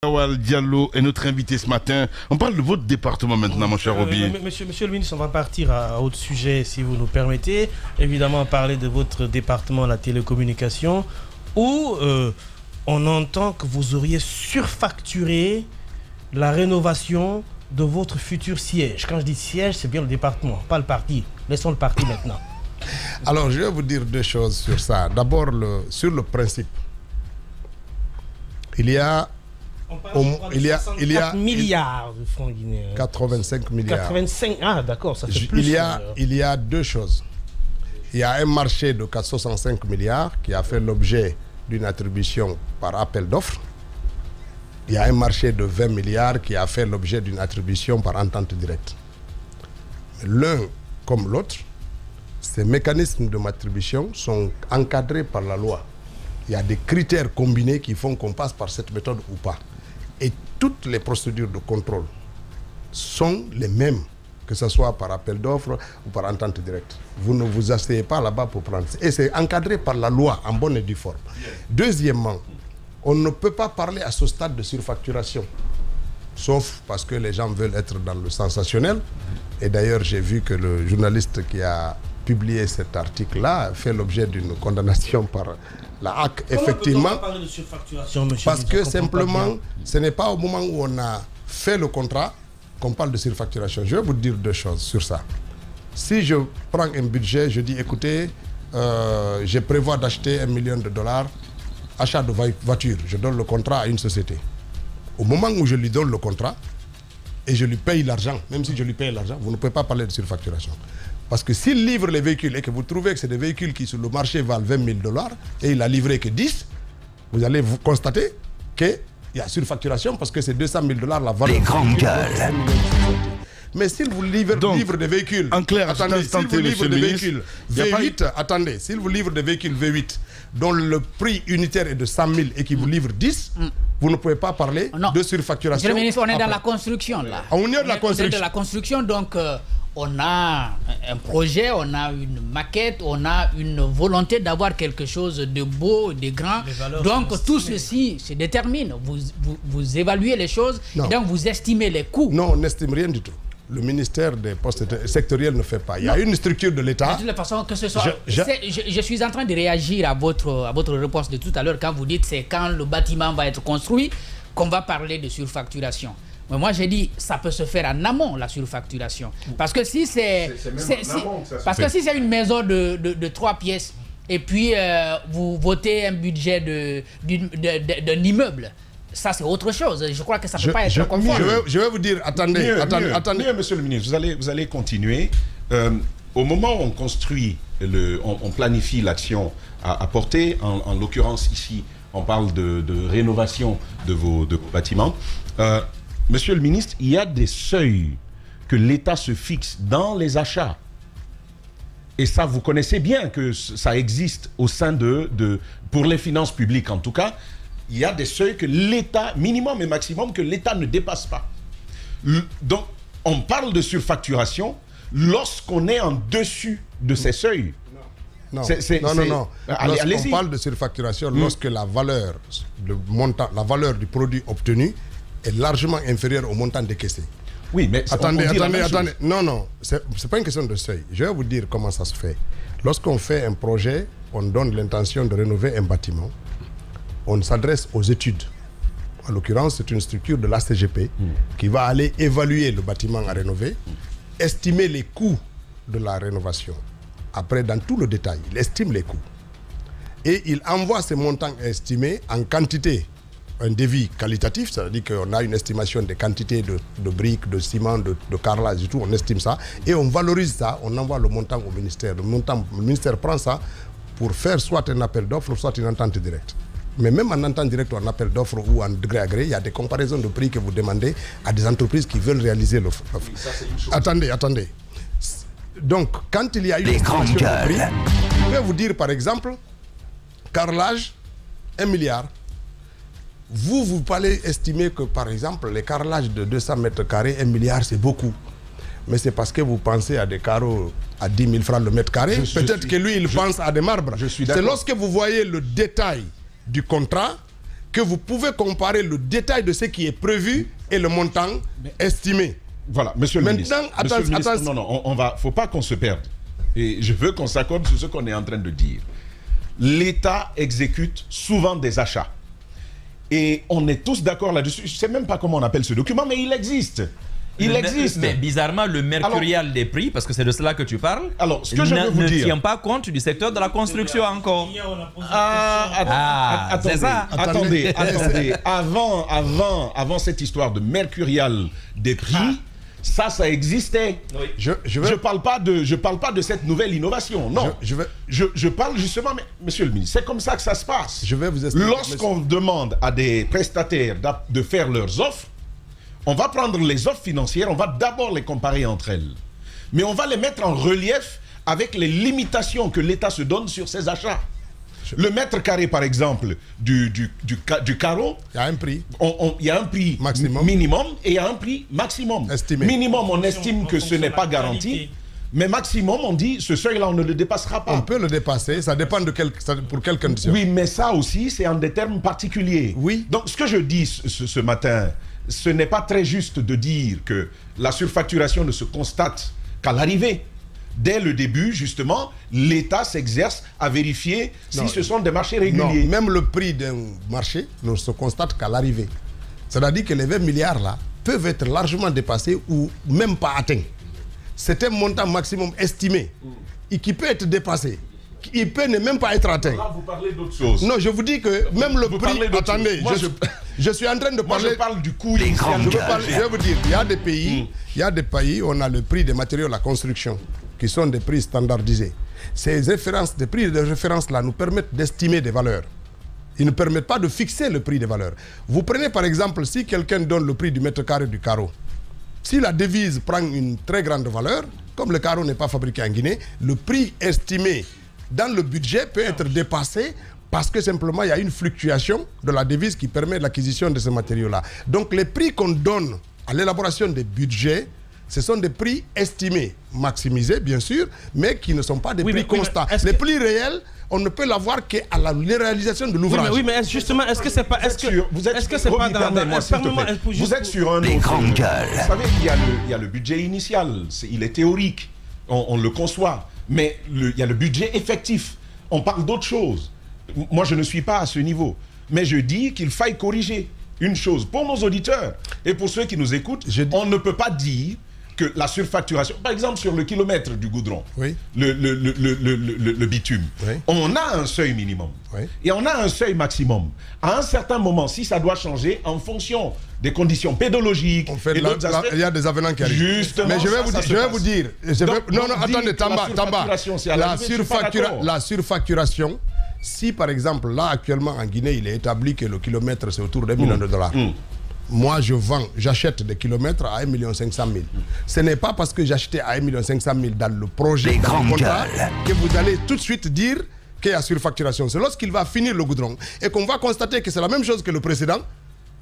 Awal Diallo est notre invité ce matin. On parle de votre département maintenant, mon cher Roby. Monsieur le ministre, on va partir à autre sujet, si vous nous permettez. Évidemment, parler de votre département, la télécommunication, où on entend que vous auriez surfacturé la rénovation de votre futur siège. Quand je dis siège, c'est bien le département, pas le parti. Laissons le parti maintenant. Alors, je vais vous dire deux choses sur ça. D'abord, sur le principe. Il y a... Il y a milliards de francs guinéens. 85 milliards. 85, ah d'accord, ça fait plus. Il y a deux choses. Il y a un marché de 465 milliards qui a fait l'objet d'une attribution par appel d'offres. Il y a un marché de 20 milliards qui a fait l'objet d'une attribution par entente directe. L'un comme l'autre, ces mécanismes de attribution sont encadrés par la loi. Il y a des critères combinés qui font qu'on passe par cette méthode ou pas. Et toutes les procédures de contrôle sont les mêmes, que ce soit par appel d'offres ou par entente directe. Vous ne vous asseyez pas là-bas pour prendre. Et c'est encadré par la loi en bonne et due forme. Deuxièmement, on ne peut pas parler à ce stade de surfacturation, sauf parce que les gens veulent être dans le sensationnel. Et d'ailleurs, j'ai vu que le journaliste qui a publié cet article-là fait l'objet d'une condamnation par la HAC, effectivement. Comment parler de surfacturation, monsieur? Parce que simplement, ce n'est pas au moment où on a fait le contrat qu'on parle de surfacturation. Je vais vous dire deux choses sur ça. Si je prends un budget, je dis, écoutez, je prévois d'acheter $1 million, achat de voiture, je donne le contrat à une société. Au moment où je lui donne le contrat, et je lui paye l'argent, même si je lui paye l'argent, vous ne pouvez pas parler de surfacturation. Parce que s'il livre les véhicules et que vous trouvez que c'est des véhicules qui sur le marché valent $20 000 et il a livré que 10, vous allez vous constater qu'il y a surfacturation parce que c'est $200 000 la valeur. Les grandes gueules. Mais s'il vous livre des véhicules, en clair, attendez, s'il vous livre des véhicules V8, attendez, s'il vous livre des véhicules V8 dont le prix unitaire est de 100 000 et qui vous livre 10, vous ne pouvez pas parler de surfacturation. Monsieur le ministre, on est dans la construction là. On est de la construction. Donc on a un projet, on a une maquette, on a une volonté d'avoir quelque chose de beau, de grand. Donc tout ceci se détermine. Vous évaluez les choses et donc vous estimez les coûts. Non, on n'estime rien du tout. Le ministère des postes sectoriels ne fait pas. Il y a une structure de l'État. De toute façon, que ce soit. Je suis en train de réagir à votre réponse de tout à l'heure quand vous dites c'est quand le bâtiment va être construit qu'on va parler de surfacturation. Mais moi j'ai dit ça peut se faire en amont la surfacturation. Parce que si c'est si c'est une maison de 3 pièces et puis vous votez un budget d'un immeuble. Ça, c'est autre chose. Je crois que ça ne peut pas être conforme. Je vais vous dire, attendez. Mieux, monsieur le ministre, vous allez continuer. Au moment où on construit, on planifie l'action à porter, en l'occurrence ici, on parle de rénovation de vos bâtiments. Monsieur le ministre, il y a des seuils que l'État se fixe dans les achats. Et ça, vous connaissez bien que ça existe au sein pour les finances publiques en tout cas. Il y a des seuils que l'État, minimum et maximum, que l'État ne dépasse pas. Donc, on parle de surfacturation lorsqu'on est en dessus de ces seuils. Non. Allez-y. On parle de surfacturation lorsque la valeur du produit obtenu est largement inférieure au montant décaissé. Oui, mais attendez. Non, c'est pas une question de seuil. Je vais vous dire comment ça se fait. Lorsqu'on fait un projet, on donne l'intention de rénover un bâtiment. On s'adresse aux études. En l'occurrence, c'est une structure de l'ACGP qui va aller évaluer le bâtiment à rénover, estimer les coûts de la rénovation. Après, dans tout le détail, il estime les coûts. Et il envoie ces montants estimés en quantité, un devis qualitatif, c'est-à-dire qu'on a une estimation des quantités de briques, de ciment, de carrelage et tout, on estime ça, et on valorise ça, on envoie le montant au ministère. Le ministère prend ça pour faire soit un appel d'offres, soit une entente directe. Mais même en entente directe ou en appel d'offres ou en degré à gré, il y a des comparaisons de prix que vous demandez à des entreprises qui veulent réaliser l'offre. Attendez. Donc, quand il y a une estimation de prix, je vais vous dire par exemple, carrelage, 1 milliard. Vous allez estimer que par exemple, les carrelages de 200 mètres carrés, 1 milliard, c'est beaucoup. Mais c'est parce que vous pensez à des carreaux à 10 000 francs le mètre carré. Peut-être que lui, il pense à des marbres. C'est lorsque vous voyez le détail du contrat que vous pouvez comparer le détail de ce qui est prévu et le montant estimé. Voilà, monsieur le ministre. Maintenant, attends. Non, faut pas qu'on se perde. Et je veux qu'on s'accorde sur ce qu'on est en train de dire. L'État exécute souvent des achats. Et on est tous d'accord là-dessus. Je ne sais même pas comment on appelle ce document, mais il existe. Il existe. Mais bizarrement, le mercurial des prix, parce que c'est de cela que tu parles, alors, ce que je veux vous ne dire, tient pas compte du secteur de la construction encore. C'est ça. Attendez. Avant cette histoire de mercurial des prix, ça existait. Oui. Je parle pas de cette nouvelle innovation. Non. Je parle justement, mais monsieur le ministre, c'est comme ça que ça se passe. Je vais vous expliquer. Lorsqu'on demande à des prestataires de faire leurs offres, on va prendre les offres financières, on va d'abord les comparer entre elles. Mais on va les mettre en relief avec les limitations que l'État se donne sur ses achats. Le mètre carré, par exemple, du carreau, il y a un prix. Il y a un prix minimum et il y a un prix maximum. Estimé. Minimum, on estime que ce n'est pas garanti. Mais maximum, on dit, ce seuil-là, on ne le dépassera pas. On peut le dépasser, ça dépend de pour quelle condition. Oui, mais ça aussi, c'est en des termes particuliers. Oui. Donc, ce que je dis ce matin, ce n'est pas très juste de dire que la surfacturation ne se constate qu'à l'arrivée. Dès le début, justement, l'État s'exerce à vérifier si ce sont des marchés réguliers. Non, même le prix d'un marché ne se constate qu'à l'arrivée. C'est-à-dire que les 20 milliards là peuvent être largement dépassés ou même pas atteints. C'est un montant maximum estimé et qui peut être dépassé. Il peut ne même pas être atteint. Là, vous parlez d'autre chose. Non, je vous dis que même le prix... Attendez, je suis en train de parler... Moi, je parle du coût initial. Je vais vous dire, il y a des pays où on a le prix des matériaux de la construction, qui sont des prix standardisés. Ces références, des prix de référence-là nous permettent d'estimer des valeurs. Ils ne permettent pas de fixer le prix des valeurs. Vous prenez par exemple, si quelqu'un donne le prix du mètre carré du carreau, si la devise prend une très grande valeur, comme le carreau n'est pas fabriqué en Guinée, le prix estimé dans le budget peut être dépassé parce que simplement il y a une fluctuation de la devise qui permet l'acquisition de ces matériaux-là. Donc les prix qu'on donne à l'élaboration des budgets, ce sont des prix estimés, maximisés bien sûr, mais qui ne sont pas des prix constants. Les prix réels, on ne peut l'avoir qu'à la réalisation de l'ouvrage. Oui, mais justement, est-ce que c'est pas... Vous êtes sur un autre... Vous savez, il y a le budget initial, il est théorique, on le conçoit, mais il y a le budget effectif. On parle d'autre chose. Moi, je ne suis pas à ce niveau, mais je dis qu'il faille corriger une chose. Pour nos auditeurs et pour ceux qui nous écoutent, on ne peut pas dire que la surfacturation, par exemple sur le kilomètre du goudron, le bitume, on a un seuil minimum et on a un seuil maximum. À un certain moment, si ça doit changer en fonction des conditions pédologiques et d'autres aspects, il y a des avenants qui arrivent. Justement, mais je vais vous dire, attendez, Tamba, la surfacturation, si par exemple, là actuellement en Guinée, il est établi que le kilomètre c'est autour de $1 million. Moi, j'achète des kilomètres à 1 500 000. Ce n'est pas parce que j'achetais à 1 500 000 dans le projet contrat que vous allez tout de suite dire qu'il y a surfacturation. C'est lorsqu'il va finir le goudron et qu'on va constater que c'est la même chose que le précédent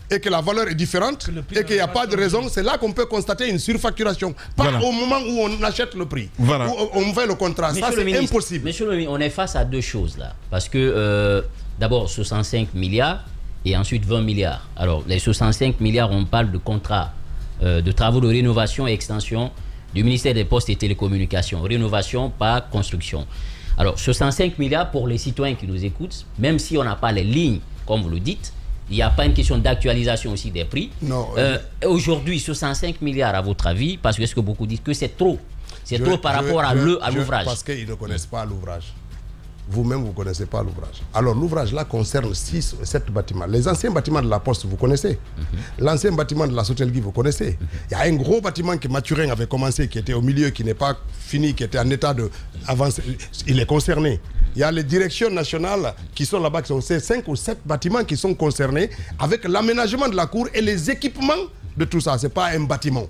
et que la valeur est différente et qu'il n'y a pas de raison, c'est là qu'on peut constater une surfacturation. Pas au moment où on achète le prix, où on fait le contrat. Ça, c'est impossible. Monsieur le ministre, on est face à deux choses là. Parce que d'abord, 65 milliards. Et ensuite 20 milliards. Alors, les 65 milliards, on parle de contrats de travaux de rénovation et extension du ministère des Postes et Télécommunications. Rénovation, pas construction. Alors, 65 milliards pour les citoyens qui nous écoutent, même si on n'a pas les lignes, comme vous le dites, il n'y a pas une question d'actualisation aussi des prix. Non. Aujourd'hui, 65 milliards, à votre avis, parce que est-ce que beaucoup disent que c'est trop? C'est trop par rapport à l'ouvrage. Parce qu'ils ne connaissent pas l'ouvrage. Vous-même, vous ne connaissez pas l'ouvrage. Alors, l'ouvrage là concerne 6 ou 7 bâtiments. Les anciens bâtiments de la Poste, vous connaissez. L'ancien bâtiment de la Sotelgui, vous connaissez. Il y a un gros bâtiment que Mathurin avait commencé, qui était au milieu, qui n'est pas fini, qui était en état de avancer. Il est concerné. Il y a les directions nationales qui sont là-bas, qui sont ces 5 ou 7 bâtiments qui sont concernés avec l'aménagement de la cour et les équipements de tout ça. Ce n'est pas un bâtiment.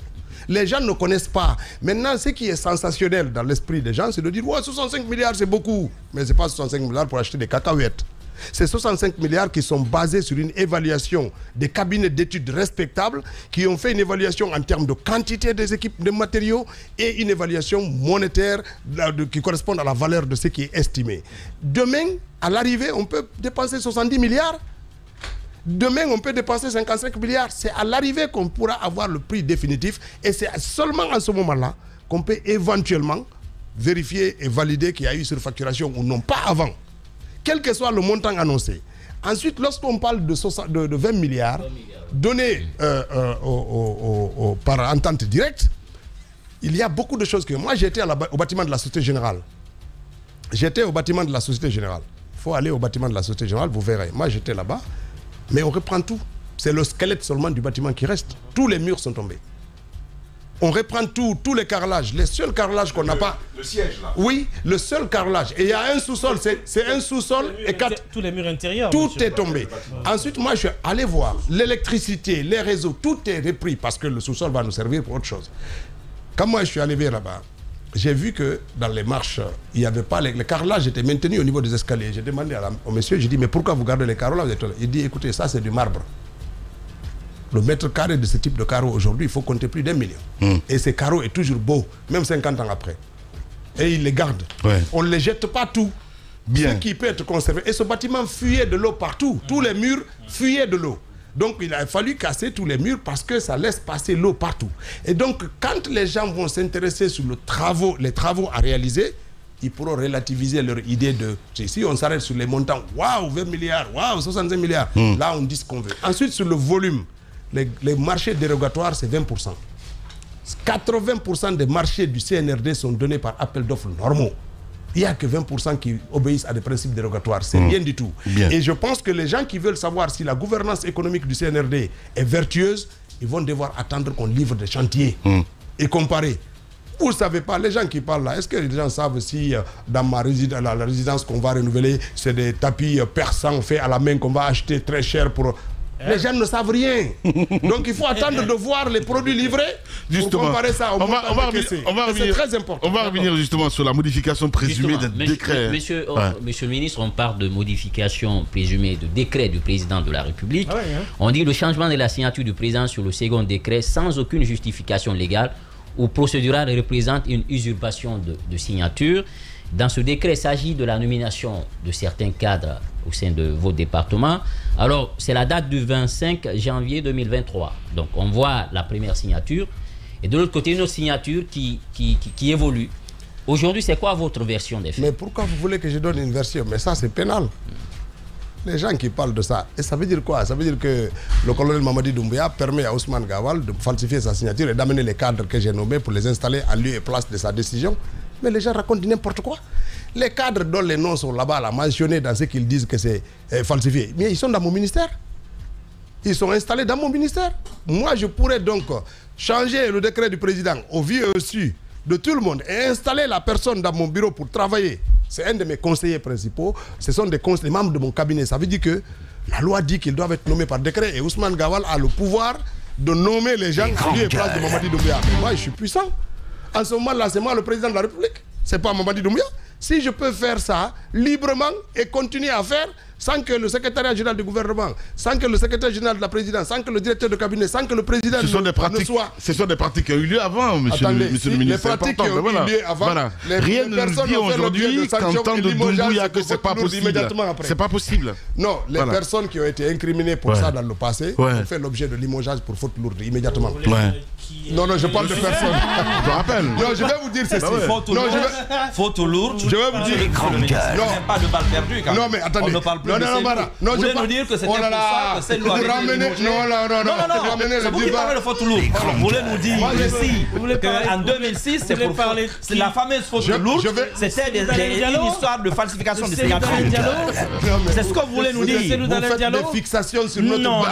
Les gens ne connaissent pas. Maintenant, ce qui est sensationnel dans l'esprit des gens, c'est de dire ouais, 65 milliards, c'est beaucoup. Mais ce n'est pas 65 milliards pour acheter des cacahuètes. C'est 65 milliards qui sont basés sur une évaluation des cabinets d'études respectables qui ont fait une évaluation en termes de quantité des équipes de matériaux et une évaluation monétaire qui correspond à la valeur de ce qui est estimé. Demain, à l'arrivée, on peut dépenser 70 milliards. Demain, on peut dépenser 55 milliards. C'est à l'arrivée qu'on pourra avoir le prix définitif. Et c'est seulement en ce moment-là qu'on peut éventuellement vérifier et valider qu'il y a eu surfacturation ou non. Pas avant. Quel que soit le montant annoncé. Ensuite, lorsqu'on parle de 20 milliards donnés par entente directe, il y a beaucoup de choses que... Moi, j'étais au bâtiment de la Société Générale. J'étais au bâtiment de la Société Générale. Il faut aller au bâtiment de la Société Générale, vous verrez. Moi, j'étais là-bas, mais on reprend tout. C'est le squelette seulement du bâtiment qui reste. Tous les murs sont tombés. On reprend tout, tous les carrelages. Les seuls carrelages qu'on n'a pas... Le siège, là. Oui, le seul carrelage. Et il y a un sous-sol, c'est un sous-sol et 4... Tous les murs intérieurs. Tout est tombé. Ensuite, moi, je suis allé voir l'électricité, les réseaux, tout est repris parce que le sous-sol va nous servir pour autre chose. Quand moi, je suis arrivé là-bas, j'ai vu que dans les marches, il n'y avait pas... Les carrelages étaient maintenus au niveau des escaliers. J'ai demandé au monsieur, j'ai dit, mais pourquoi vous gardez les carreaux là? Il dit, écoutez, ça, c'est du marbre. Le mètre carré de ce type de carreau aujourd'hui, il faut compter plus d'1 million. Et ces carreaux est toujours beau, même 50 ans après. Et ils les gardent. Ouais. On ne les jette pas tout. Bien. Ce qui peut être conservé. Et ce bâtiment fuyait de l'eau partout. Tous les murs fuyaient de l'eau. Donc il a fallu casser tous les murs parce que ça laisse passer l'eau partout. Et donc quand les gens vont s'intéresser sur les travaux à réaliser, ils pourront relativiser leur idée de... Si on s'arrête sur les montants, waouh, 20 milliards, waouh, 65 milliards, là on dit ce qu'on veut. Ensuite sur le volume, les marchés dérogatoires, c'est 20%. 80% des marchés du CNRD sont donnés par appel d'offres normaux. Il n'y a que 20% qui obéissent à des principes dérogatoires. C'est rien du tout. Bien. Et je pense que les gens qui veulent savoir si la gouvernance économique du CNRD est vertueuse, ils vont devoir attendre qu'on livre des chantiers et comparer. Vous ne savez pas, les gens qui parlent là, est-ce que les gens savent si dans la résidence qu'on va renouveler, c'est des tapis persans faits à la main qu'on va acheter très cher pour... Les gens ne savent rien. Donc il faut attendre de voir les produits livrés Justement. pour comparer ça au montant encaissé. C'est très important. On va revenir justement sur la modification présumée d'un décret. Monsieur le ministre, on parle de modification présumée de décret du président de la République. Ah ouais, hein. On dit le changement de la signature du président sur le second décret sans aucune justification légale ou procédurale représente une usurpation de signature. Dans ce décret, il s'agit de la nomination de certains cadres au sein de vos départements. Alors, c'est la date du 25 janvier 2023. Donc, on voit la première signature. Et de l'autre côté, une autre signature qui évolue. Aujourd'hui, c'est quoi votre version des faits? Mais pourquoi vous voulez que je donne une version? Mais ça, c'est pénal. Les gens qui parlent de ça, et ça veut dire quoi? Ça veut dire que le colonel Mamadi Doumbouya permet à Ousmane Gawal de falsifier sa signature et d'amener les cadres que j'ai nommés pour les installer en lieu et place de sa décision. Mais les gens racontent n'importe quoi. Les cadres dont les noms sont là-bas, là, mentionnés dans ce qu'ils disent que c'est falsifié. Mais ils sont dans mon ministère. Ils sont installés dans mon ministère. Moi, je pourrais donc changer le décret du président au vu et au su de tout le monde et installer la personne dans mon bureau pour travailler. C'est un de mes conseillers principaux. Ce sont des membres de mon cabinet. Ça veut dire que la loi dit qu'ils doivent être nommés par décret et Ousmane Gawal a le pouvoir de nommer les gens en lieu et place de Mamadi Doumbouya. Moi, je suis puissant. En ce moment-là, c'est moi le président de la République. C'est pas Mamadi Doumbouya. Si je peux faire ça librement et continuer à faire sans que le secrétariat général du gouvernement, sans que le secrétaire général de la présidence, sans que le directeur de cabinet, sans que le président Ce sont des pratiques qui ont eu lieu avant, monsieur le ministre. Les pratiques qui ont eu lieu avant, rien ne nous dit aujourd'hui qu'en temps de Doumbouya que c'est pas possible. C'est pas possible. Non, les personnes qui ont été incriminées pour ça dans le passé ont fait l'objet de limogeage pour faute lourde immédiatement. Non, je parle de personne. Je te rappelle. Non, je vais vous dire ceci. Faute lourde. Je vais vous dire. Non, pas de balle perdue. Non, mais attendez. On ne parle plus de Vous voulez nous dire que c'était pour ça que cette loi a été limogée. Non, c'est vous qui parlez de faute lourde. Vous voulez nous dire ici qu'en 2006, c'est pour parler. La fameuse faute lourde, c'était une histoire de falsification de signatures. C'est ce que vous voulez nous dire. Vous faites des fixations sur notre... Non,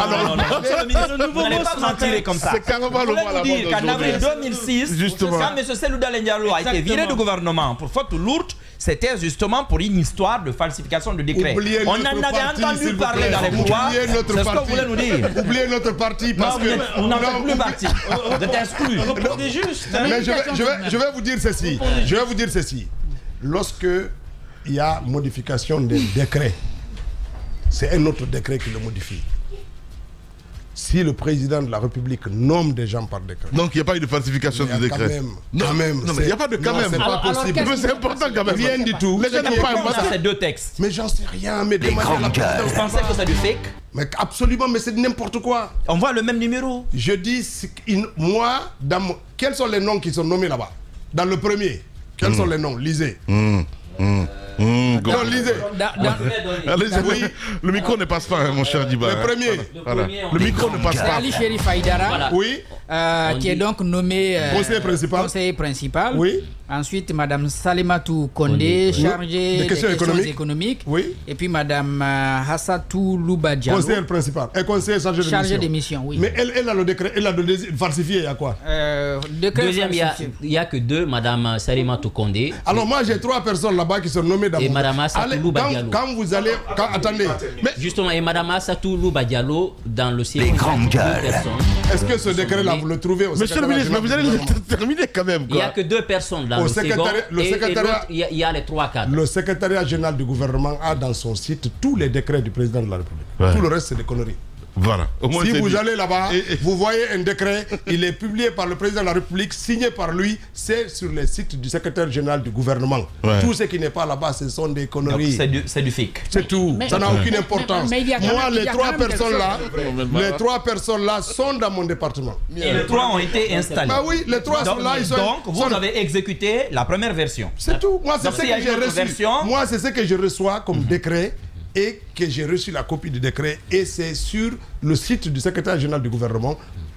vous n'allez pas mentir comme ça. C'est carrément le mot dire qu'en avril 2006, quand M. Selou Dalein Diallo a été viré du gouvernement pour faute lourde, c'était justement pour une histoire de falsification de décret. On en avait entendu parler dans les couloirs. C'est ce que vous voulez nous dire. Oubliez notre parti parce que... Vous n'en faites plus partie. Vous êtes exclu. Répondez juste. Mais je vais vous dire ceci. Je vais vous dire ceci. Lorsque il y a modification des décrets, c'est un autre décret qui le modifie. Si le président de la République nomme des gens par décret. Donc il n'y a pas eu de falsification de décret. Quand même. Non, mais il n'y a pas de quand même. C'est pas possible. Mais c'est important quand même. Rien du tout. Les gens n'ont pas ces deux textes. Mais j'en sais rien. Mais demandez à la Vous pensez que c'est du fake? Mais absolument, mais c'est n'importe quoi. On voit le même numéro. Je dis, moi, quels sont les noms qui sont nommés là-bas? Dans le premier, quels sont les noms? Lisez. Non, lisez. Oui. Le micro ne passe pas, mon cher Diba. Le premier. Le micro ne passe pas. Ali Sherif Haïdara, oui. Qui est donc nommé conseiller principal. Oui. Ensuite, Madame Salematou Kondé, chargée des questions économiques. Oui. Et puis Madame Hassatou Louba Diallo, conseiller principal. Et conseiller chargée des missions. Oui. Mais elle a le décret, elle a le falsifié, il y a quoi? Deuxième, il n'y a que deux, Madame Salematou Kondé. Alors moi, j'ai 3 personnes là-bas qui sont nommées dans et Madame Hassatou Louba Diallo. Quand vous allez... attendez. Mais justement, et Madame Hassatou Louba Diallo dans le Les grandes gueules. Est-ce que ce décret-là, vous le trouvez au Monsieur le ministre, mais vous allez le terminer quand même. Il n'y a que 2 personnes dans le secrétariat. Il y a les 3 cadres. Le secrétariat général du gouvernement a dans son site tous les décrets du président de la République. Ouais. Tout le reste, c'est des conneries. Voilà. Si vous allez là-bas, vous voyez un décret, il est publié par le président de la République, signé par lui, c'est sur les sites du secrétaire général du gouvernement. Ouais. Tout ce qui n'est pas là-bas, ce sont des conneries. C'est du fake. C'est tout. Ça n'a aucune importance. Moi, les 3 personnes là sont dans mon département. Et les 3 ont été installés. Bah oui, les 3 sont là. Donc, vous avez exécuté la première version. C'est tout. Moi, c'est ce que j'ai reçu. Moi, c'est ce que je reçois comme décret. Et que j'ai reçu la copie du décret et c'est sur le site du secrétaire général du gouvernement.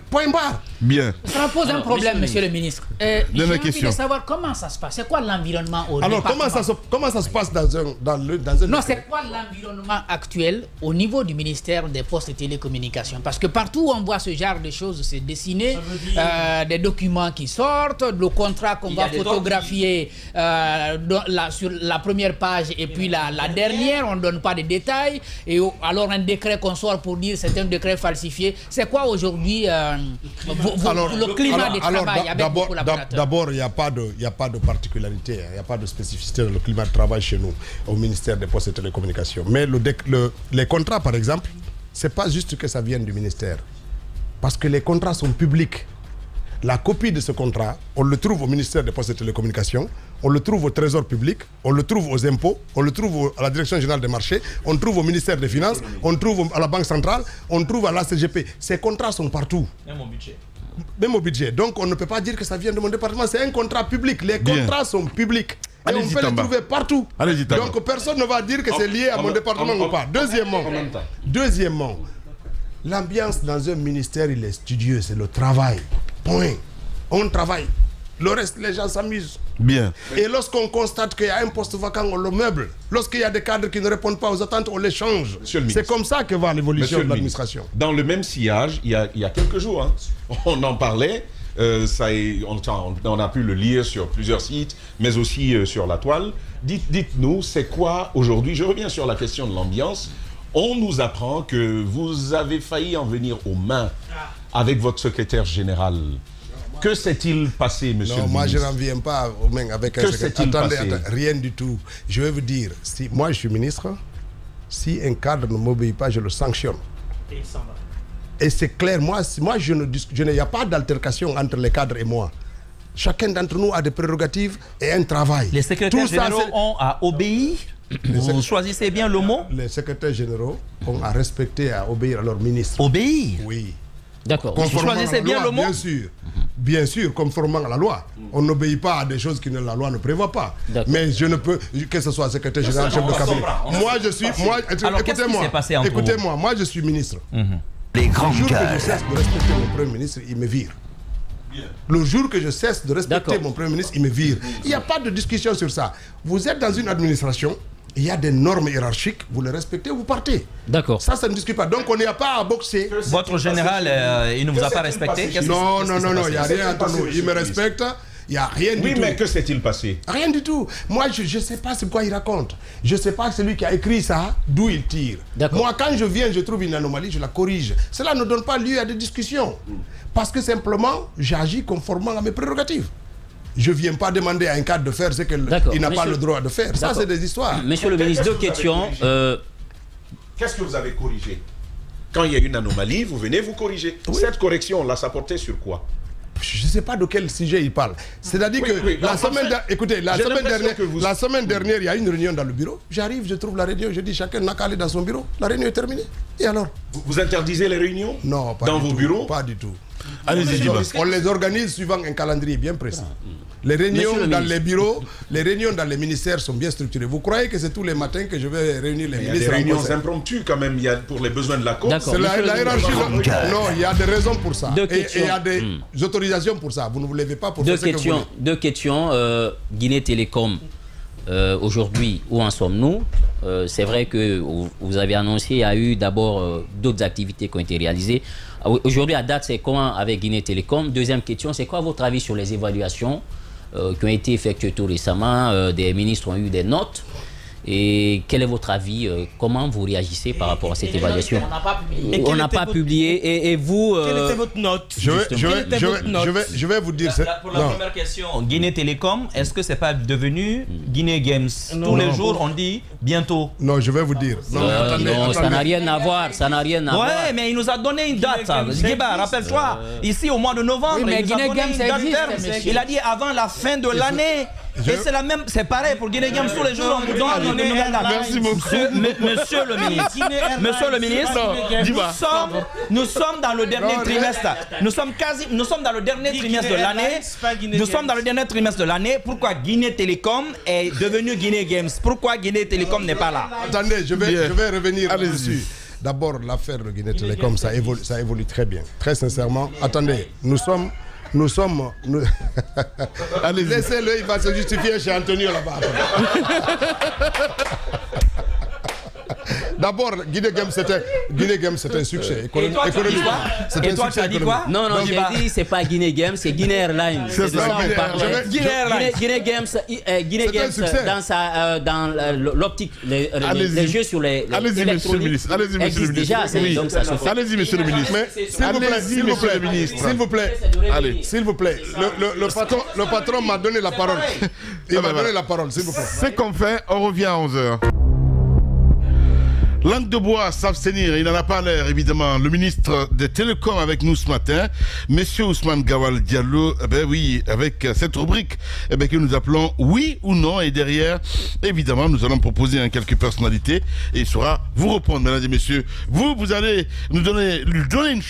Point barre. Bien. Ça pose un problème, monsieur le ministre. J'ai envie de savoir comment ça se passe. C'est quoi l'environnement au département? Comment ça se passe dans un Non, c'est quoi l'environnement actuel au niveau du ministère des Postes et Télécommunications? Parce que partout où on voit ce genre de choses se dessiner, des documents qui sortent, le contrat qu'on va photographier sur la première page et puis la dernière, on ne donne pas de détails. Et alors un décret qu'on sort pour dire c'est un décret falsifié. C'est quoi aujourd'hui le climat de travail avec vos collaborateurs? D'abord, il n'y a pas de particularité, il n'y a pas de spécificité dans le climat de travail chez nous, au ministère des Postes et Télécommunications. Mais les contrats, par exemple, ce n'est pas juste que ça vienne du ministère. Parce que les contrats sont publics. La copie de ce contrat, on le trouve au ministère des Postes et Télécommunications, on le trouve au Trésor public, on le trouve aux impôts, on le trouve à la Direction générale des marchés, on le trouve au ministère des Finances, on le trouve à la Banque centrale, on le trouve à la CGP. Ces contrats sont partout. Même au budget. Donc on ne peut pas dire que ça vient de mon département. C'est un contrat public. Les contrats sont publics. Et on peut les trouver partout. Donc personne ne va dire que c'est lié à mon département ou pas. Deuxièmement, l'ambiance dans un ministère, il est studieux. C'est le travail. Point. On travaille. Le reste, les gens s'amusent. Bien. Et lorsqu'on constate qu'il y a un poste vacant, on le meuble. Lorsqu'il y a des cadres qui ne répondent pas aux attentes, on les change. C'est comme ça que va l'évolution de l'administration. Dans le même sillage, il y a quelques jours, on en parlait. On a pu le lire sur plusieurs sites, mais aussi sur la toile. Dites-nous, c'est quoi aujourd'hui? Je reviens sur la question de l'ambiance. On nous apprend que vous avez failli en venir aux mains avec votre secrétaire général. Que s'est-il passé, monsieur le ministre? Non, moi je n'en viens pas aux mains avec un secrétaire. Attendez, rien du tout. Je vais vous dire, si moi je suis ministre, si un cadre ne m'obéit pas, je le sanctionne. Et il s'en va. Et c'est clair, il n'y a pas d'altercation entre les cadres et moi. Chacun d'entre nous a des prérogatives et un travail. Les secrétaires généraux ont à obéir. Vous choisissez bien le mot? Les secrétaires généraux ont à respecter, à obéir à leur ministre. Obéir? Oui. D'accord. Vous choisissez bien le mot? Bien sûr. Bien sûr, conformément à la loi. On n'obéit pas à des choses que la loi ne prévoit pas. Mais je ne peux, que ce soit secrétaire général, chef de cabinet. Moi, je suis... Écoutez-moi, moi, je suis ministre. Les grands Le jour que je cesse de respecter mon Premier ministre, il me vire. Le jour que je cesse de respecter mon Premier ministre, il me vire. Il n'y a pas de discussion sur ça. Vous êtes dans une administration, il y a des normes hiérarchiques, vous les respectez, vous partez. D'accord. Ça ne discute pas. Donc on n'y a pas à boxer. Votre général, il ne vous a pas respecté? Non, il n'y a rien entre nous. Il me respecte. Il n'y a rien du tout. Oui, mais que s'est-il passé? Rien du tout. Moi, je ne sais pas ce quoi il raconte. Je ne sais pas celui qui a écrit ça, d'où il tire. Moi, quand je viens, je trouve une anomalie, je la corrige. Cela ne donne pas lieu à des discussions. Parce que simplement, j'agis conformément à mes prérogatives. Je ne viens pas demander à un cadre de faire ce qu'il n'a pas le droit de faire. Ça, c'est des histoires. Monsieur le ministre, 2 questions. Qu'est-ce que vous avez corrigé? Quand il y a une anomalie, vous venez vous corriger. Cette correction, là, ça portait sur quoi? je ne sais pas de quel sujet il parle. C'est-à-dire que la semaine dernière, il y a une réunion dans le bureau. J'arrive, je trouve la réunion, je dis chacun n'a qu'à aller dans son bureau. La réunion est terminée. Et alors? Vous interdisez les réunions? Non, pas dans du vos tout, bureaux? Pas du tout. Allez-y, on les organise suivant un calendrier bien précis. Les réunions dans les bureaux, les réunions dans les ministères sont bien structurées. Vous croyez que c'est tous les matins que je vais réunir les ministres? Il y a des réunions impromptues quand même, pour les besoins de la cause. C'est la hiérarchie. Non, il y a des raisons pour ça. Et il y a des autorisations pour ça. Vous ne vous levez pas pour faire ce que vous voulez. Deux questions. Guinée Télécom, aujourd'hui, où en sommes-nous? C'est vrai que vous avez annoncé qu'il y a eu d'abord d'autres activités qui ont été réalisées. Aujourd'hui, à date, c'est comment avec Guinée Télécom? Deuxième question, c'est quoi votre avis sur les évaluations qui ont été effectuées tout récemment? Des ministres ont eu des notes. Et quel est votre avis? Comment vous réagissez par rapport à cette évaluation? On n'a pas publié. Et vous... Quelle était votre note? Je vais vous dire... Pour la première question, Guinée Télécom, est-ce que ce n'est pas devenu Guinée Games? Tous les jours, on dit bientôt. Non, je vais vous dire. Non, ça n'a rien à voir. Ça n'a rien à voir. Ouais, mais il nous a donné une date. Guéba, rappelle-toi. Ici, au mois de novembre, il nous a donné une date ferme. Il a dit avant la fin de l'année. Et c'est la même, c'est pareil pour Guinée Games, tous les jours on vous donne une nouvelle date. Merci beaucoup. Monsieur le ministre, nous sommes dans le dernier trimestre. Nous sommes dans le dernier trimestre de l'année. Nous sommes dans le dernier trimestre de l'année. Pourquoi Guinée Télécom est devenue Guinée Games? Pourquoi Guinée Télécom n'est pas là? Attendez, je vais revenir là-dessus. D'abord, l'affaire de Guinée Télécom, ça évolue très bien. Très sincèrement, attendez, nous sommes... Laissez-le, il va se justifier chez Antonio là-bas. D'abord, Guinée Games, c'était un succès économique. Et toi, tu as dit quoi? Non, j'ai dit, c'est pas Guinée Games, c'est Guinée Airlines. C'est ça, on parlait. Guinée Games, dans l'optique, les jeux sur les électroniques existent déjà. Donc ça se fait. Allez-y, monsieur le ministre. S'il vous plaît. Le patron m'a donné la parole. Il m'a donné la parole, s'il vous plaît. C'est qu'on fait, on revient à 11h. Langue de bois, s'abstenir, il n'en a pas l'air évidemment. Le ministre des Télécoms avec nous ce matin, Monsieur Ousmane Gawal Diallo, oui, avec cette rubrique que nous appelons oui ou non. Et derrière, évidemment, nous allons proposer quelques personnalités et il saura vous répondre, mesdames et messieurs. Vous allez lui donner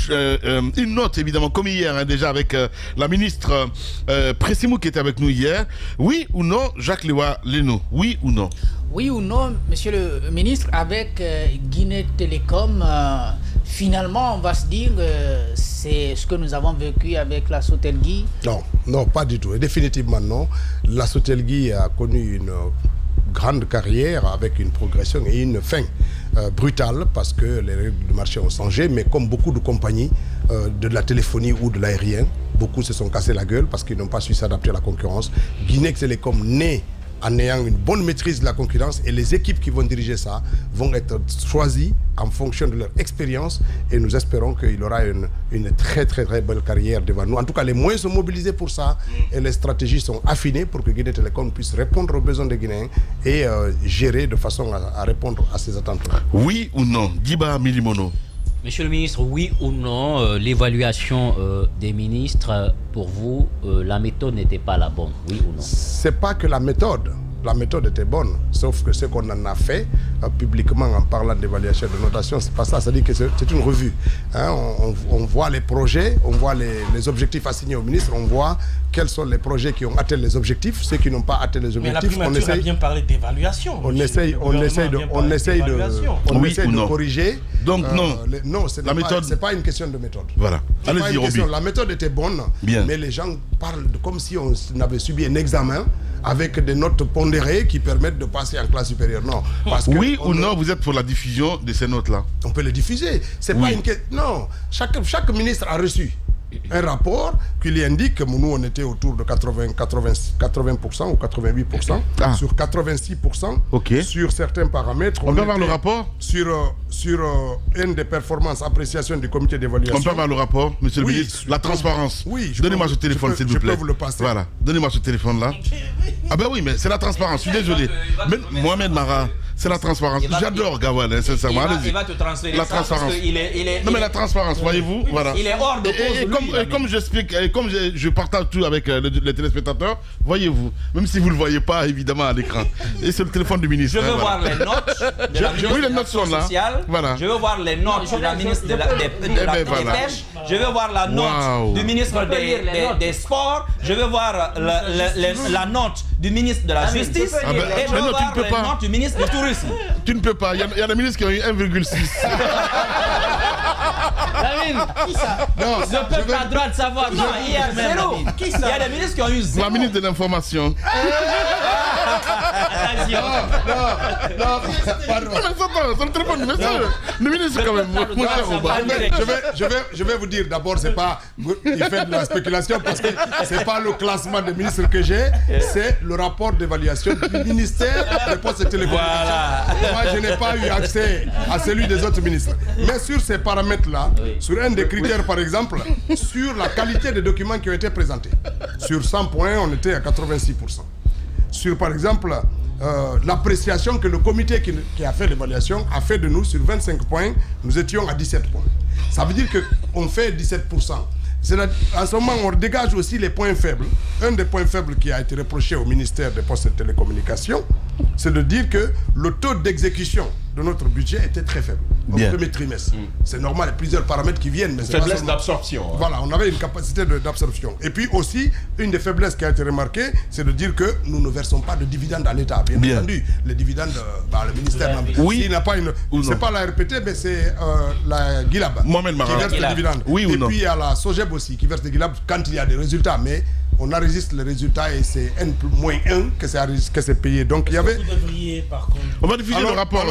une note, évidemment, comme hier, déjà avec la ministre Pressimou qui était avec nous hier. Oui ou non, Jacques Lewa Leno, oui ou non? Oui ou non, monsieur le ministre, avec Guinée Télécom, finalement, on va se dire c'est ce que nous avons vécu avec la Sotelgui? Non, pas du tout. Et définitivement non. La Sotelgui a connu une grande carrière avec une progression et une fin brutale parce que les règles du marché ont changé. Mais comme beaucoup de compagnies de la téléphonie ou de l'aérien, beaucoup se sont cassés la gueule parce qu'ils n'ont pas su s'adapter à la concurrence. Guinée Télécom naît en ayant une bonne maîtrise de la concurrence et les équipes qui vont diriger ça vont être choisies en fonction de leur expérience et nous espérons qu'il aura une très très très belle carrière devant nous. En tout cas, les moyens sont mobilisés pour ça et les stratégies sont affinées pour que Guinée Télécom puisse répondre aux besoins des Guinéens et gérer de façon à répondre à ces attentes-là. Oui ou non? Diba Milimono. Monsieur le ministre, oui ou non, l'évaluation des ministres, pour vous, la méthode n'était pas la bonne, oui ou non? C'est pas que la méthode était bonne, sauf que ce qu'on en a fait publiquement en parlant d'évaluation de notation, c'est pas ça, c'est-à-dire que c'est une revue. On voit les projets, on voit les objectifs assignés au ministre, on voit quels sont les projets qui ont atteint les objectifs, ceux qui n'ont pas atteint les objectifs. Mais la primature a bien parlé d'évaluation. On essaye de corriger. Donc non, c'est pas une question de méthode. Voilà. Allez-y, Roby. La méthode était bonne, mais les gens parlent comme si on avait subi un examen avec des notes pondérées qui permettent de passer en classe supérieure. Non. Parce que oui ou non, vous êtes pour la diffusion de ces notes-là? On peut les diffuser. C'est pas une question. Non. Chaque ministre a reçu un rapport qui lui indique que nous, on était autour de 80% ou 88%, sur 86%, sur certains paramètres. On peut avoir le rapport? Sur une des performances, appréciation du comité d'évaluation. On peut avoir le rapport, monsieur le ministre? La transparence. Oui. Donnez-moi ce téléphone, s'il vous plaît. Je peux vous le passer. Voilà. Donnez-moi ce téléphone-là. Ah ben oui, mais c'est la transparence, je suis désolé. Mohamed Mara, C'est la transparence. J'adore Gawal, hein, sincèrement. Il va te transférer la ça transparence. parce qu'il est... Non mais la transparence, voyez-vous, voilà. Il est hors de cause. Et comme j'explique, et comme je partage tout avec les téléspectateurs, voyez-vous, même si vous ne le voyez pas évidemment à l'écran. Et c'est le téléphone du ministre. Je veux voir les notes de la ministre les notes sont là. Sociale. Voilà. Je veux voir les notes de la ministre des Pêches. Je veux voir la note du ministre des Sports. Je veux voir la note du ministre de la Justice. Et je veux voir les notes du ministre du Tourisme. Tu ne peux pas. Il y a des ministres qui ont eu 1,6. Qui ça? Non, le peuple à droite savoir. Non, il y a zéro. Qui ça? Il y a des ministres qui ont eu zéro. La ministre de l'Information. Attention. Non, pardon. C'est le téléphone du monsieur. Le ministre quand même. Je vais vous dire, d'abord, c'est pas... Il fait de la spéculation parce que c'est pas le classement des ministres que j'ai, c'est le rapport d'évaluation du ministère des Postes et Télécommunications. Voilà. Moi, je n'ai pas eu accès à celui des autres ministres. Mais sur ces paramètres-là, sur un des critères, par exemple, sur la qualité des documents qui ont été présentés, sur 100 points, on était à 86%. Sur, par exemple, l'appréciation que le comité qui a fait l'évaluation a fait de nous, sur 25 points, nous étions à 17 points. Ça veut dire qu'on fait 17%. En ce moment, on dégage aussi les points faibles. Un des points faibles qui a été reproché au ministère des Postes et Télécommunications, c'est de dire que le taux d'exécution de notre budget était très faible au premier trimestre. C'est normal, il y a plusieurs paramètres qui viennent. Mais faiblesse d'absorption. Hein. Voilà, on avait une capacité d'absorption. Et puis aussi, une des faiblesses qui a été remarquée, c'est de dire que nous ne versons pas de dividendes à l'État. Bien entendu, les dividendes, le ministère il n'a pas une... C'est pas la RPT, mais c'est la GILAB qui verse des dividendes. Et puis il y a la SOGEB aussi qui verse des GILAB quand il y a des résultats. Mais on enregistre les résultats et c'est N-1 que c'est payé. Donc il y avait... On va diffuser le rapport.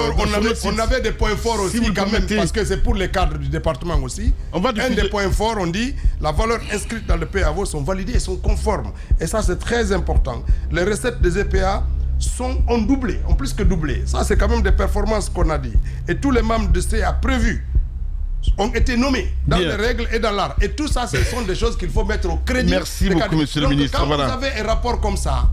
On avait des points forts aussi quand même, parce que c'est pour les cadres du département aussi. Un des points forts, on dit, la valeur inscrite dans le PAVO sont validées et sont conformes. Et ça, c'est très important. Les recettes des EPA ont doublé, ont plus que doublé. Ça, c'est quand même des performances qu'on a dit. Et tous les membres de CA prévus ont été nommés dans les règles et dans l'art. Et tout ça, ce sont des choses qu'il faut mettre au crédit. Merci beaucoup, monsieur le ministre. Quand vous avez un rapport comme ça,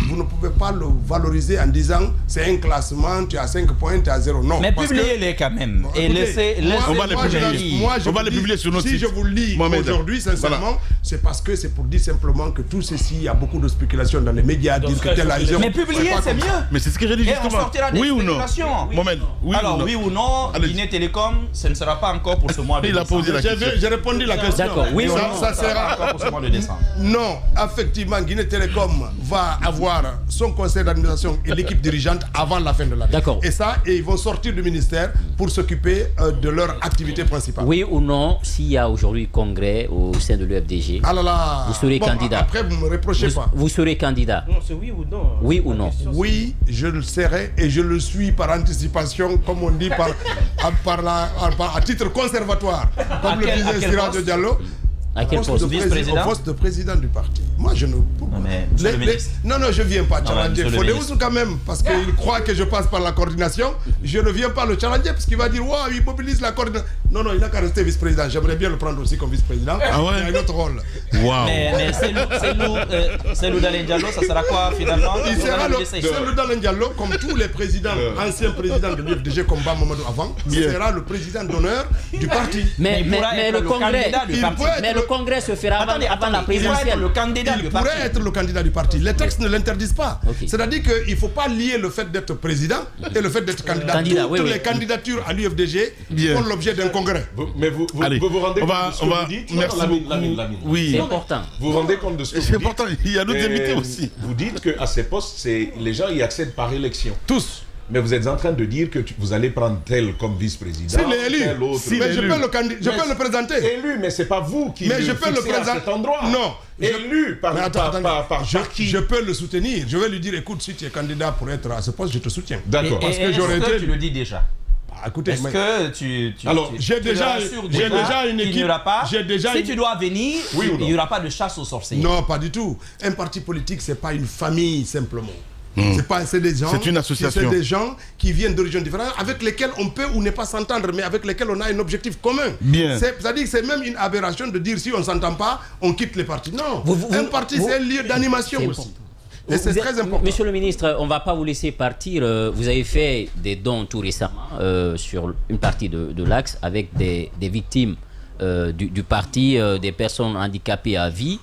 vous ne pouvez pas le valoriser en disant c'est un classement, tu as 5 points, tu as 0. Non. Mais publiez-les quand même. Et laissez on va les publier. On va les publier sur notre site. Si je vous le lis aujourd'hui, sincèrement, c'est parce que c'est pour dire simplement que tout ceci, il y a beaucoup de spéculation dans les médias. Dire que tel a zéro. Mais publier, c'est mieux. Mais c'est ce que j'ai dit justement. Et on sortira des spéculations. Alors, oui ou non, Guinée Télécom, ce ne sera pas encore pour ce mois de décembre. Il a posé la question. J'ai répondu la question. D'accord, oui ou non, ça sera encore pour ce mois de décembre. Non, effectivement, Guinée Télécom va avoir son conseil d'administration et l'équipe dirigeante avant la fin de l'année. D'accord. Et ils vont sortir du ministère pour s'occuper de leur activité principale. Oui ou non, s'il y a aujourd'hui congrès au sein de l'UFDG, vous serez candidat. Après, vous ne me reprochez pas. Vous serez candidat. Non, c'est oui ou non. Oui ou non. Oui, je le serai et je le suis par anticipation, comme on dit, à titre conservatoire. Comme le disait Siraj Diallo. À quel poste? Au poste de président du parti. Moi, je ne... Non, je ne viens pas challenger. Il faut les quand même, parce qu'il croit que je passe par la coordination. Je ne viens pas le challenger, parce qu'il va dire, waouh, il mobilise la coordination. Non, il n'a qu'à rester vice-président. J'aimerais bien le prendre aussi comme vice-président. Ah ouais? Il a un autre rôle. Wow. Mais c'est nous Dalen Diallo, ça sera quoi finalement? C'est nous Dalen Diallo, comme tous les présidents, anciens présidents de l'UFDG, comme Bamamadou avant, il sera le président d'honneur du parti. Mais le congrès se fera avant la présidentielle. Il pourrait être le candidat du parti. Les textes ne l'interdisent pas. C'est-à-dire qu'il ne faut pas lier le fait d'être président et le fait d'être candidat. Toutes les candidatures à l'UFDG font l'objet d'un congrès. Mais vous vous rendez compte de ce que vous dites? Merci beaucoup. Oui. C'est important. Vous vous rendez compte de ce que vous dites? C'est important. Il y a d'autres invités aussi. Vous dites qu'à ces postes, les gens y accèdent par élection. Tous. Mais vous êtes en train de dire que vous allez prendre tel comme vice-président. S'il est élu. Mais je peux le présenter. Élu, mais ce n'est pas vous qui mais je peux le présenter à cet endroit. Non. Élu par qui? Je peux le soutenir. Je vais lui dire, écoute, si tu es candidat pour être à ce poste, je te soutiens. D'accord. Parce que j'aurais été... tu le dis déjà? Écoutez, est-ce que tu alors, j'ai déjà une équipe. Si tu dois venir, il n'y aura pas de chasse aux sorciers. Non, pas du tout. Un parti politique, ce n'est pas une famille simplement. C'est des gens. C'est une association. C'est des gens qui viennent d'origines différentes, avec lesquels on peut ou ne pas s'entendre, mais avec lesquels on a un objectif commun. C'est-à-dire que c'est même une aberration de dire si on ne s'entend pas, on quitte les partis. Non. Un parti, c'est un lieu d'animation aussi. Et c'est très important. Monsieur le ministre, on ne va pas vous laisser partir. Vous avez fait des dons tout récemment sur une partie de l'axe avec des victimes du parti, des personnes handicapées à vie.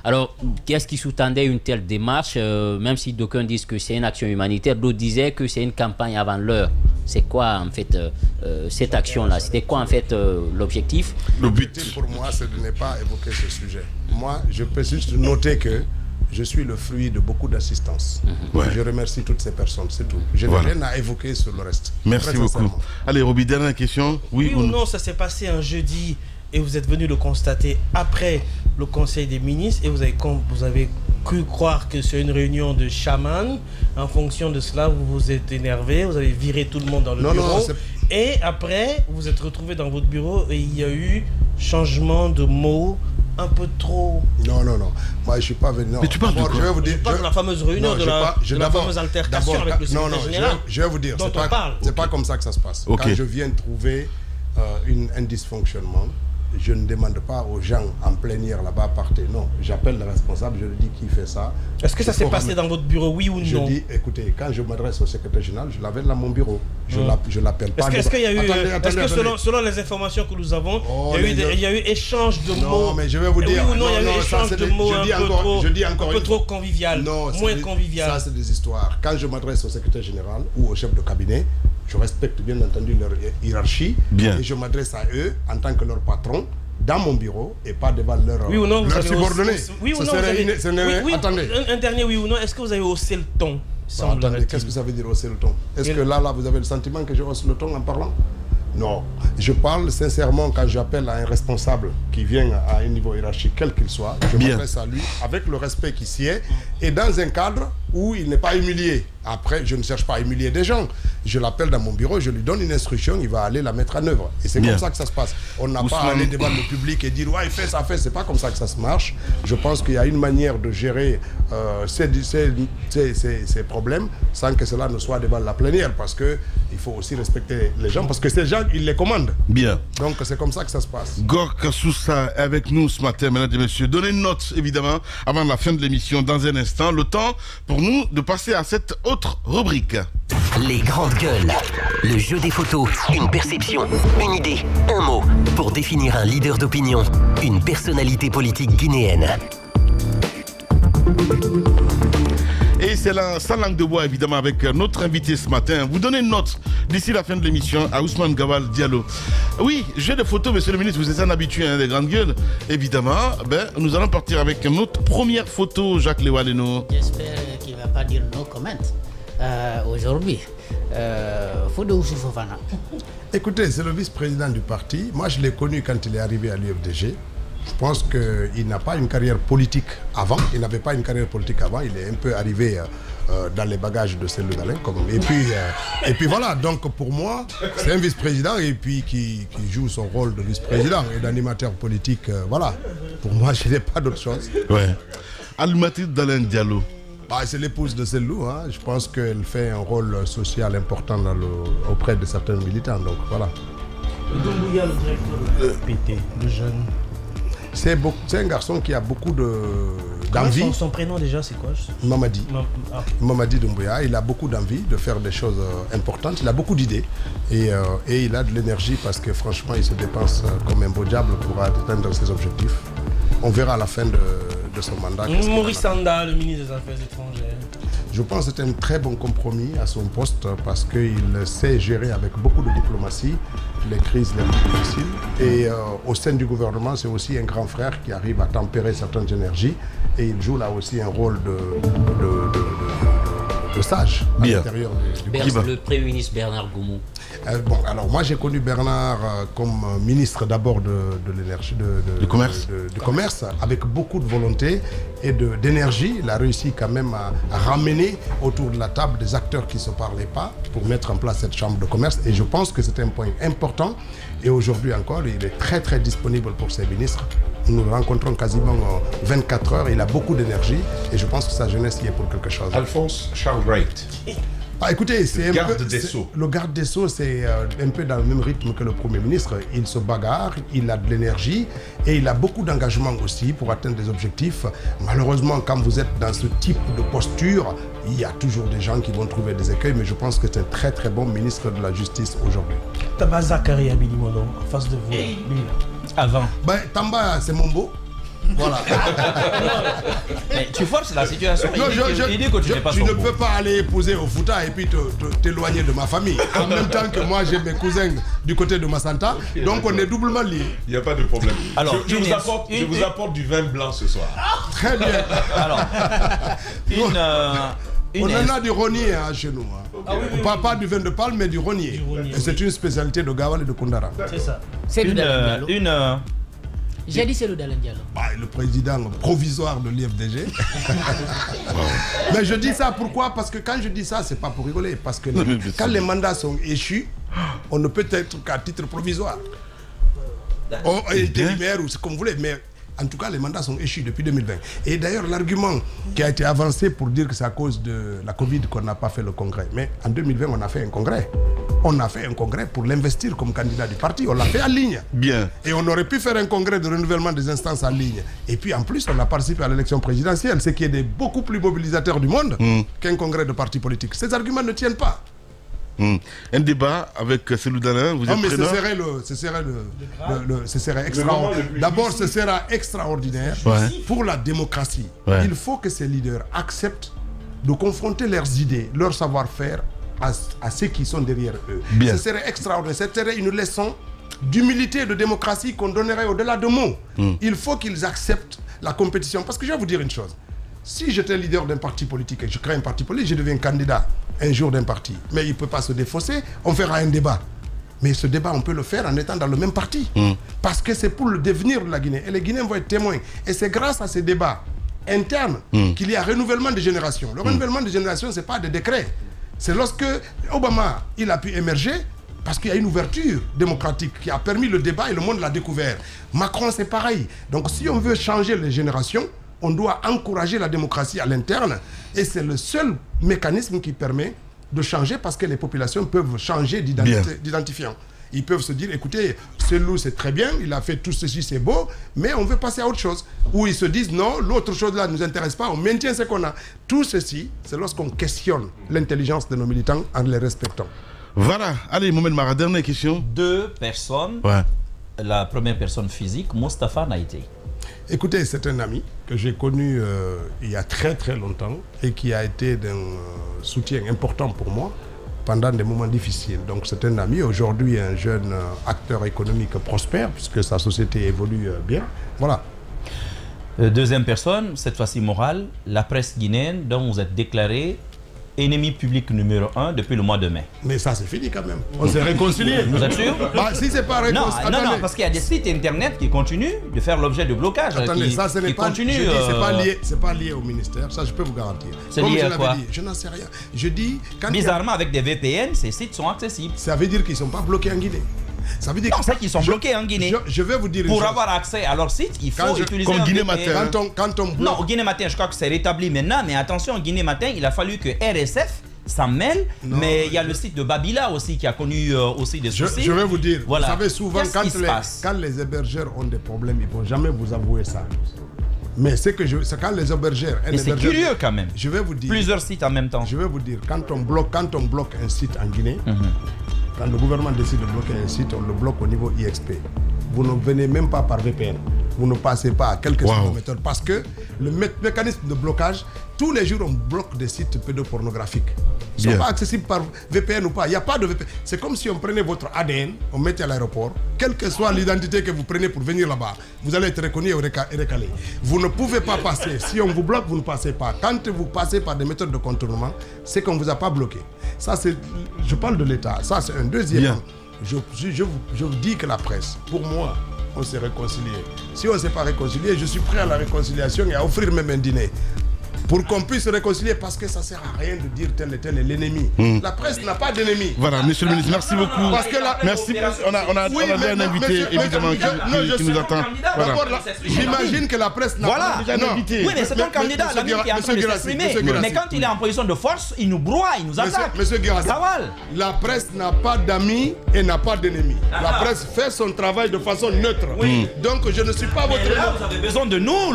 Alors, qu'est-ce qui sous-tendait une telle démarche, même si d'aucuns disent que c'est une action humanitaire, d'autres disaient que c'est une campagne avant l'heure. C'est quoi en fait cette action-là? C'était quoi en fait l'objectif? Le but pour moi, c'est de ne pas évoquer ce sujet. Moi, je peux juste noter que je suis le fruit de beaucoup d'assistance. Je remercie toutes ces personnes, c'est tout. Je n'ai rien à évoquer sur le reste. Merci beaucoup. Allez, Roby, dernière question. Oui ou non, ça s'est passé un jeudi et vous êtes venu le constater après le Conseil des ministres et vous avez cru croire que c'est une réunion de chamans. En fonction de cela, vous vous êtes énervé, vous avez viré tout le monde dans le bureau. Et après, vous vous êtes retrouvé dans votre bureau et il y a eu changement de mots un peu trop... Non. Moi, je ne suis pas venu... Mais tu parles de quoi? Je vais vous dire... de la fameuse réunion, de la fameuse altercation avec le secrétaire général. Je vais vous dire, c'est pas comme ça que ça se passe. Quand je viens trouver un dysfonctionnement, je ne demande pas aux gens en plénière là-bas, partez. Non, j'appelle le responsable, je lui dis qui fait ça. Est-ce que ça s'est passé dans votre bureau, oui ou non? Je dis, écoutez, quand je m'adresse au secrétaire général, je l'avais dans mon bureau. Je l'appelle pas. Est-ce qu'il y a eu... Est-ce que selon les informations que nous avons, il y a eu échange de mots? Non, mais je vais vous dire... Oui ou non, il y a eu échange de mots un peu trop convivial, moins convivial. Ça, c'est des histoires. Quand je m'adresse au secrétaire général ou au chef de cabinet, je respecte bien entendu leur hiérarchie et je m'adresse à eux en tant que leur patron dans mon bureau et pas devant leur subordonnés. Attendez. Un dernier oui ou non, est-ce que vous avez haussé le ton? Attendez, qu'est-ce que ça veut dire hausser le ton? Est-ce que là, vous avez le sentiment que je hausse le ton en parlant? Non. Je parle sincèrement quand j'appelle à un responsable qui vient à un niveau hiérarchique, quel qu'il soit, je m'adresse à lui avec le respect qui s'y est et dans un cadre où il n'est pas humilié. Après, je ne cherche pas à humilier des gens. Je l'appelle dans mon bureau, je lui donne une instruction, il va aller la mettre en œuvre. Et c'est comme ça que ça se passe. On n'a pas à aller devant le public et dire « Ouais, fais ça, fais ». C'est pas comme ça que ça se marche. Je pense qu'il y a une manière de gérer ces problèmes sans que cela ne soit devant la plénière parce qu'il faut aussi respecter les gens parce que ces gens, ils les commandent. Bien. Donc c'est comme ça que ça se passe. Gorka Sousa est avec nous ce matin, mesdames et messieurs. Donnez une note, évidemment, avant la fin de l'émission, dans un instant. Le temps pour nous de passer à cette autre rubrique. Les grandes gueules. Le jeu des photos. Une perception, une idée, un mot. Pour définir un leader d'opinion. Une personnalité politique guinéenne. Et c'est là, sans langue de bois, évidemment, avec notre invité ce matin. Vous donnez une note d'ici la fin de l'émission à Ousmane Gawal Diallo. Oui, jeu de photos, monsieur le ministre, vous êtes un habitué des grandes gueules. Évidemment, nous allons partir avec notre première photo, Jacques Lewaleno. J'espère qu'il ne va pas dire no comment aujourd'hui. Fodo Fofana. Écoutez, c'est le vice-président du parti. Moi, je l'ai connu quand il est arrivé à l'UFDG. Je pense qu'il n'a pas une carrière politique avant. Il n'avait pas une carrière politique avant. Il est un peu arrivé dans les bagages de Cellou Dalein. Et puis voilà, donc pour moi, c'est un vice-président et puis qui joue son rôle de vice-président et d'animateur politique. Voilà, pour moi, je n'ai pas d'autre chose. Ouais. Almaty Dalein Diallo. C'est l'épouse de Cellou. Hein. Je pense qu'elle fait un rôle social important auprès de certains militants. Donc voilà. Doumbouya, le directeur de PT, le jeune. C'est un garçon qui a beaucoup d'envie. Son prénom déjà, c'est quoi? Mamadi. Mamadi Doumbouya. Il a beaucoup d'envie de faire des choses importantes. Il a beaucoup d'idées. Et il a de l'énergie parce que franchement, il se dépense comme un beau diable pour atteindre ses objectifs. On verra à la fin de son mandat. Maurice Sanda, le ministre des Affaires étrangères. Je pense que c'est un très bon compromis à son poste parce qu'il sait gérer avec beaucoup de diplomatie les crises les plus difficiles. Et au sein du gouvernement, c'est aussi un grand frère qui arrive à tempérer certaines énergies et il joue là aussi un rôle de sage à l'intérieur du le Premier ministre Bernard Goumou. Alors moi j'ai connu Bernard comme ministre d'abord de l'énergie, du commerce, avec beaucoup de volonté et d'énergie. Il a réussi quand même à ramener autour de la table des acteurs qui ne se parlaient pas pour mettre en place cette chambre de commerce. Et je pense que c'est un point important. Et aujourd'hui encore, il est très très disponible pour ses ministres. Nous le rencontrons quasiment 24 heures. Il a beaucoup d'énergie et je pense que sa jeunesse y est pour quelque chose. Alphonse Charles Wright. Écoutez, c'est le garde des Sceaux, c'est un peu dans le même rythme que le Premier ministre. Il se bagarre, il a de l'énergie et il a beaucoup d'engagement aussi pour atteindre des objectifs. Malheureusement, quand vous êtes dans ce type de posture, il y a toujours des gens qui vont trouver des écueils, mais je pense que c'est un très très bon ministre de la Justice aujourd'hui. Tamba Zakari Abilimono, en face de vous. Avant. Tamba, c'est mon beau. Voilà. Mais tu forces la situation. Non, tu ne peux pas aller épouser au Fouta et puis t'éloigner de ma famille. En même temps que moi, j'ai mes cousins du côté de Massanta. Donc on est doublement liés. Il n'y a pas de problème. Alors, je vous apporte du vin blanc ce soir. Très bien. Alors, on en a du rognier chez nous. Pas du vin de palme, mais du rognier. Et c'est une spécialité de Gawal et de Koundara. C'est ça. C'est J'ai dit c'est le Dalen Diallo. Le président provisoire de l'IFDG. Mais je dis ça pourquoi? Parce que quand je dis ça, c'est pas pour rigoler. Parce que quand les mandats sont échus, on ne peut être qu'à titre provisoire. Intérimaire ou ce qu'on voulait. Mais en tout cas, les mandats sont échus depuis 2020. Et d'ailleurs, l'argument qui a été avancé pour dire que c'est à cause de la Covid qu'on n'a pas fait le congrès. Mais en 2020, on a fait un congrès. On a fait un congrès pour l'investir comme candidat du parti. On l'a fait en ligne. Bien. Et on aurait pu faire un congrès de renouvellement des instances en ligne. Et puis en plus, on a participé à l'élection présidentielle, ce qui est beaucoup plus mobilisateur du monde qu'un congrès de partis politiques. Ces arguments ne tiennent pas. Un débat avec Cellou Dalein, vous êtes preneur? Ce serait extraordinaire. D'abord, ce sera extraordinaire pour la démocratie. Il faut que ces leaders acceptent de confronter leurs idées, leur savoir-faire à ceux qui sont derrière eux. Ce serait extraordinaire. Ce serait une leçon d'humilité et de démocratie qu'on donnerait au-delà de mots. Il faut qu'ils acceptent la compétition. Parce que je vais vous dire une chose. Si j'étais leader d'un parti politique et je crée un parti politique, je deviens candidat un jour d'un parti. Mais il ne peut pas se défausser, on fera un débat. Mais ce débat, on peut le faire en étant dans le même parti. Parce que c'est pour le devenir de la Guinée. Et les Guinéens vont être témoins. Et c'est grâce à ces débats internes qu'il y a renouvellement de génération. Le renouvellement de génération, ce n'est pas des décrets. C'est lorsque Obama il a pu émerger, parce qu'il y a une ouverture démocratique qui a permis le débat et le monde l'a découvert. Macron, c'est pareil. Donc si on veut changer les générations, on doit encourager la démocratie à l'interne. Et c'est le seul mécanisme qui permet de changer, parce que les populations peuvent changer d'identifiant. Ils peuvent se dire, écoutez, ce loup c'est très bien, il a fait tout ceci, c'est beau, mais on veut passer à autre chose. Ou ils se disent, non, l'autre chose là ne nous intéresse pas, on maintient ce qu'on a. Tout ceci, c'est lorsqu'on questionne l'intelligence de nos militants en les respectant. Voilà, allez Mohamed Mara, dernière question. 2 personnes. La première personne physique, Moustapha Naïté. Écoutez, c'est un ami que j'ai connu il y a très très longtemps et qui a été d'un soutien important pour moi pendant des moments difficiles. Donc c'est un ami, aujourd'hui un jeune acteur économique prospère puisque sa société évolue bien. Voilà. Deuxième personne, cette fois-ci morale, la presse guinéenne dont vous êtes déclaré ennemi public numéro 1 depuis le mois de mai. Mais ça c'est fini quand même. On s'est réconcilié. Vous êtes sûr? Si c'est pas réconcilié. Non, parce qu'il y a des sites internet qui continuent de faire l'objet de blocage. Attendez, ça ce n'est pas, c'est pas lié au ministère, ça je peux vous garantir. C'est lié à quoi? Je n'en sais rien. Je dis bizarrement avec des VPN, ces sites sont accessibles. Ça veut dire qu'ils ne sont pas bloqués en Guinée. Ça veut dire c'est qu'ils sont bloqués en Guinée. Je vais vous dire pour avoir accès à leur site, il faut utiliser un Guinée Matin. Quand on bloque... Non, au Guinée Matin, je crois que c'est rétabli maintenant, mais attention, au Guinée Matin, il a fallu que RSF s'en mêle, mais il y a le site de Babila aussi qui a connu aussi des soucis. Je vais vous dire, voilà. Vous savez souvent quand les hébergeurs ont des problèmes, ils ne vont jamais vous avouer ça. Mais c'est quand les hébergeurs... c'est curieux quand même. Je vais vous dire... Plusieurs sites en même temps. Je vais vous dire, quand on bloque un site en Guinée, quand le gouvernement décide de bloquer un site, on le bloque au niveau IXP. Vous ne venez même pas par VPN. Vous ne passez pas à quelques méthodes. Parce que le mécanisme de blocage, tous les jours, on bloque des sites pédopornographiques. Ils ne sont pas accessibles par VPN ou pas. Il n'y a pas de VPN. C'est comme si on prenait votre ADN, on mettait à l'aéroport. Quelle que soit l'identité que vous prenez pour venir là-bas, vous allez être reconnu et recalé. Vous ne pouvez pas passer. Si on vous bloque, vous ne passez pas. Quand vous passez par des méthodes de contournement, c'est qu'on ne vous a pas bloqué. Ça, je parle de l'État. Ça, c'est un deuxième. Je vous dis que la presse, pour moi, on s'est réconcilié. Si on ne s'est pas réconcilié, je suis prêt à la réconciliation et à offrir même un dîner. pour qu'on puisse réconcilier, parce que ça ne sert à rien de dire tel et tel est l'ennemi. La presse n'a pas d'ennemi. Voilà, monsieur le ministre, merci beaucoup. Parce que merci. On a un invité, évidemment, qui nous attend. Voilà. J'imagine que la presse n'a pas d'invité. Oui, mais c'est un candidat, la qui est en train de s'exprimer. Mais quand il est en position de force, il nous broie, il nous attaque. Monsieur Guérassi, la presse n'a pas d'amis et n'a pas d'ennemis. La presse fait son travail de façon neutre. Donc je ne suis pas votre ennemi. Vous avez besoin de nous,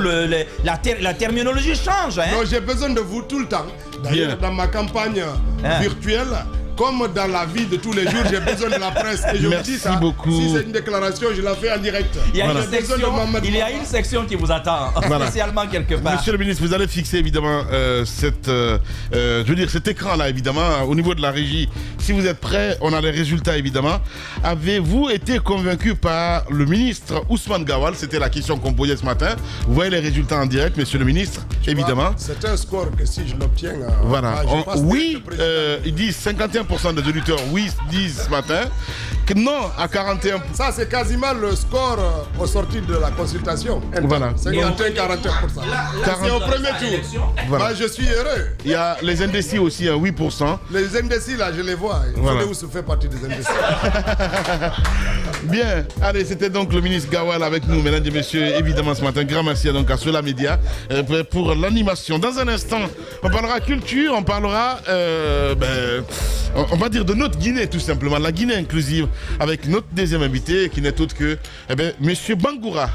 la terminologie change. Hein? Non, j'ai besoin de vous tout le temps. D'ailleurs, dans ma campagne virtuelle, comme dans la vie de tous les jours, j'ai besoin de la presse. Et je vous dis ça, si c'est une déclaration, je la fais en direct. Il y a une section qui vous attend, spécialement quelque part. Monsieur le ministre, vous allez fixer évidemment cet écran-là, évidemment, au niveau de la régie. Si vous êtes prêts, on a les résultats, évidemment. Avez-vous été convaincu par le ministre Ousmane Gawal? C'était la question qu'on posait ce matin. Vous voyez les résultats en direct, monsieur le ministre, évidemment. C'est un score que si je l'obtiens... voilà. Oui, ils disent 51% des auditeurs oui disent ce matin, que non à 41%. Ça c'est quasiment le score au sortir de la consultation. Voilà. 51-41%. C'est au premier tour. Voilà. Je suis heureux. Il y a les indécis aussi à 8%. Les indécis là, je les vois. Voilà. Où se fait partie des indécis. Bien. Allez, c'était donc le ministre Gawal avec nous, mesdames et messieurs, évidemment ce matin. Grand merci donc à Sola Média pour l'animation. Dans un instant, on parlera culture, on parlera on va dire de notre Guinée tout simplement, la Guinée inclusive, avec notre deuxième invité qui n'est autre que monsieur Bangoura.